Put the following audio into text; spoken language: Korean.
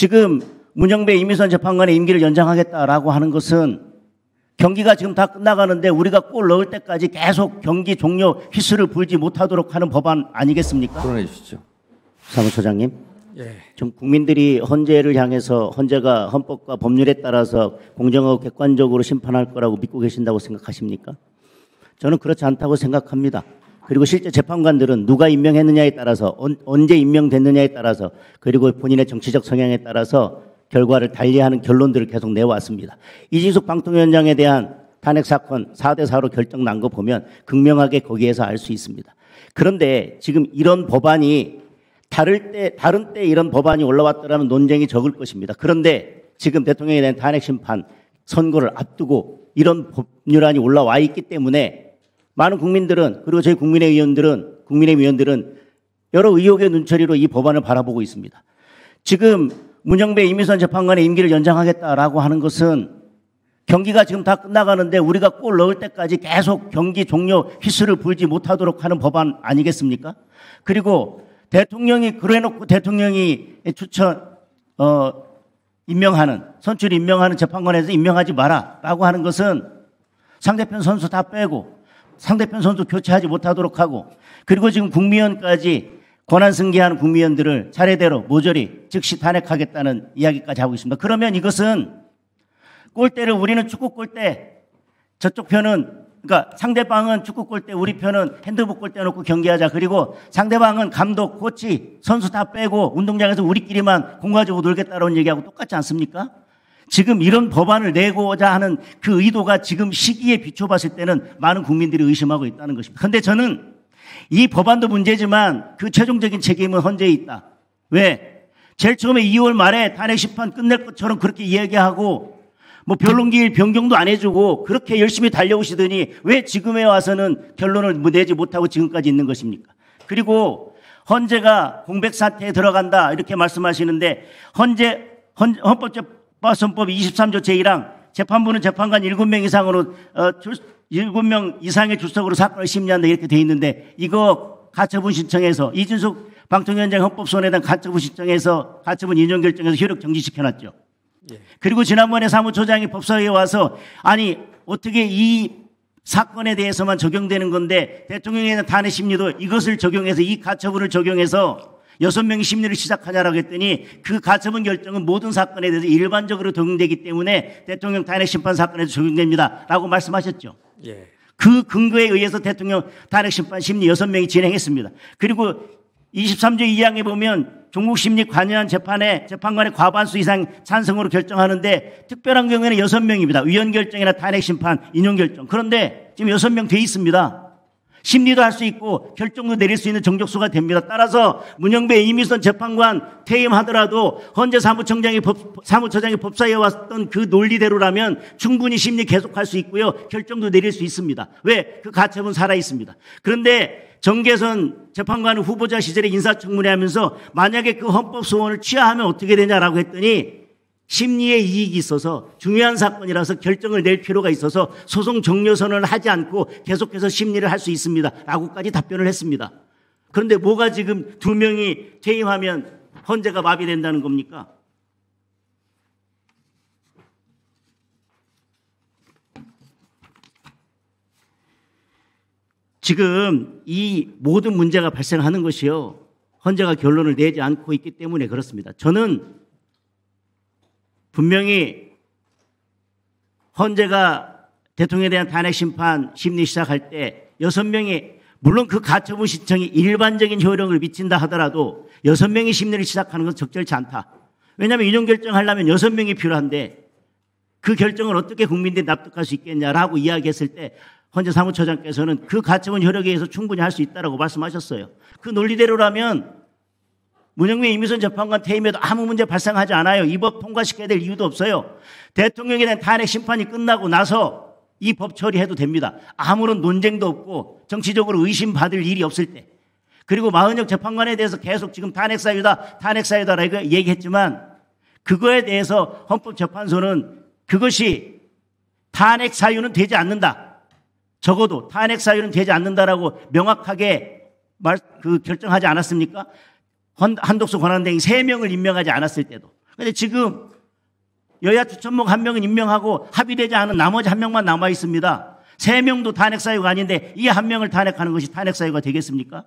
지금 문영배 이미선 재판관의 임기를 연장하겠다라고 하는 것은 경기가 지금 다 끝나가는데 우리가 골 넣을 때까지 계속 경기 종료 휘슬을 불지 못하도록 하는 법안 아니겠습니까? 토론해 주시죠. 사무처장님. 예. 좀 국민들이 헌재를 향해서 헌재가 헌법과 법률에 따라서 공정하고 객관적으로 심판할 거라고 믿고 계신다고 생각하십니까? 저는 그렇지 않다고 생각합니다. 그리고 실제 재판관들은 누가 임명했느냐에 따라서 언제 임명됐느냐에 따라서 그리고 본인의 정치적 성향에 따라서 결과를 달리하는 결론들을 계속 내왔습니다. 이진숙 방통위원장에 대한 탄핵 사건 4대4로 결정 난 거 보면 극명하게 거기에서 알 수 있습니다. 그런데 지금 이런 법안이 다른 때 이런 법안이 올라왔더라면 논쟁이 적을 것입니다. 그런데 지금 대통령에 대한 탄핵 심판 선고를 앞두고 이런 법률안이 올라와 있기 때문에 많은 국민들은 그리고 저희 국민의위원들은 여러 의혹의 눈초리로 이 법안을 바라보고 있습니다. 지금 문영배 이미선 재판관의 임기를 연장하겠다라고 하는 것은 경기가 지금 다 끝나가는데 우리가 골 넣을 때까지 계속 경기 종료 휘슬을 불지 못하도록 하는 법안 아니겠습니까? 그리고 대통령이 그래놓고 대통령이 선출 임명하는 재판관에서 임명하지 마라라고 하는 것은 상대편 선수 다 빼고 상대편 선수 교체하지 못하도록 하고 그리고 지금 국미원까지 권한 승계하는 국미원들을 차례대로 모조리 즉시 탄핵하겠다는 이야기까지 하고 있습니다. 그러면 이것은 골대를 우리는 축구 골대 저쪽 편은 그러니까 상대방은 축구 골대 우리 편은 핸드볼 골대 놓고 경기하자. 그리고 상대방은 감독, 코치, 선수 다 빼고 운동장에서 우리끼리만 공 가지고 놀겠다라는 얘기하고 똑같지 않습니까? 지금 이런 법안을 내고자 하는 그 의도가 지금 시기에 비춰봤을 때는 많은 국민들이 의심하고 있다는 것입니다. 그런데 저는 이 법안도 문제지만 그 최종적인 책임은 헌재에 있다. 왜? 제일 처음에 2월 말에 탄핵 심판 끝낼 것처럼 그렇게 이야기하고 뭐 변론기일 변경도 안 해주고 그렇게 열심히 달려오시더니 왜 지금에 와서는 결론을 내지 못하고 지금까지 있는 것입니까? 그리고 헌재가 공백 사태에 들어간다 이렇게 말씀하시는데 헌법재판소법 23조 제1항 재판부는 재판관 7명 이상으로 7명 이상의 출석으로 사건을 심리한다 이렇게 돼 있는데 이거 가처분 신청해서 이준석 방통위원장 헌법소원에 대한 가처분 신청해서 가처분 인용 결정해서 효력 정지시켜놨죠. 그리고 지난번에 사무처장이 법사위에 와서 아니 어떻게 이 사건에 대해서만 적용되는 건데 대통령에 대한 탄핵 심리도 이것을 적용해서 이 가처분을 적용해서 6명이 심리를 시작하냐라고 했더니 그 가처분 결정은 모든 사건에 대해서 일반적으로 적용되기 때문에 대통령 탄핵 심판 사건에도 적용됩니다 라고 말씀하셨죠. 예. 그 근거에 의해서 대통령 탄핵 심판 심리 6명이 진행했습니다. 그리고 23조 2항에 보면 종국심리 관여한 재판에 재판관의 과반수 이상 찬성으로 결정하는데 특별한 경우에는 6명입니다. 위헌 결정이나 탄핵 심판, 인용 결정. 그런데 지금 6명 돼 있습니다. 심리도 할 수 있고 결정도 내릴 수 있는 정족수가 됩니다. 따라서 문영배 이미선 재판관 퇴임하더라도 헌재 사무처장이 법사위에 왔던 그 논리대로라면 충분히 심리 계속할 수 있고요. 결정도 내릴 수 있습니다. 왜? 그 가처분 살아 있습니다. 그런데 정계선 재판관 후보자 시절에 인사청문회 하면서 만약에 그 헌법 소원을 취하하면 어떻게 되냐라고 했더니 심리에 이익이 있어서 중요한 사건이라서 결정을 낼 필요가 있어서 소송 종료 선언을 하지 않고 계속해서 심리를 할 수 있습니다. 라고까지 답변을 했습니다. 그런데 뭐가 지금 2명이 퇴임하면 헌재가 마비된다는 겁니까? 지금 이 모든 문제가 발생하는 것이요. 헌재가 결론을 내지 않고 있기 때문에 그렇습니다. 저는 분명히 헌재가 대통령에 대한 탄핵 심판 심리 시작할 때 6명이 물론 그 가처분 신청이 일반적인 효력을 미친다 하더라도 6명이 심리를 시작하는 것은 적절치 않다. 왜냐하면 인용 결정하려면 6명이 필요한데 그 결정을 어떻게 국민들이 납득할 수 있겠냐라고 이야기했을 때 헌재 사무처장께서는 그 가처분 효력에 의해서 충분히 할 수 있다라고 말씀하셨어요. 그 논리대로라면 문영배 이미선 재판관 퇴임에도 아무 문제 발생하지 않아요. 이 법 통과시켜야 될 이유도 없어요. 대통령에 대한 탄핵 심판이 끝나고 나서 이 법 처리해도 됩니다. 아무런 논쟁도 없고 정치적으로 의심받을 일이 없을 때. 그리고 마은혁 재판관에 대해서 계속 지금 탄핵사유다라고 얘기했지만 그거에 대해서 헌법재판소는 그것이 탄핵 사유는 되지 않는다. 적어도 탄핵 사유는 되지 않는다라고 명확하게 결정하지 않았습니까? 한독수 권한대행이 3명을 임명하지 않았을 때도. 근데 지금 여야 추천목 1명은 임명하고 합의되지 않은 나머지 1명만 남아 있습니다. 3명도 탄핵 사유가 아닌데 이 1명을 탄핵하는 것이 탄핵 사유가 되겠습니까?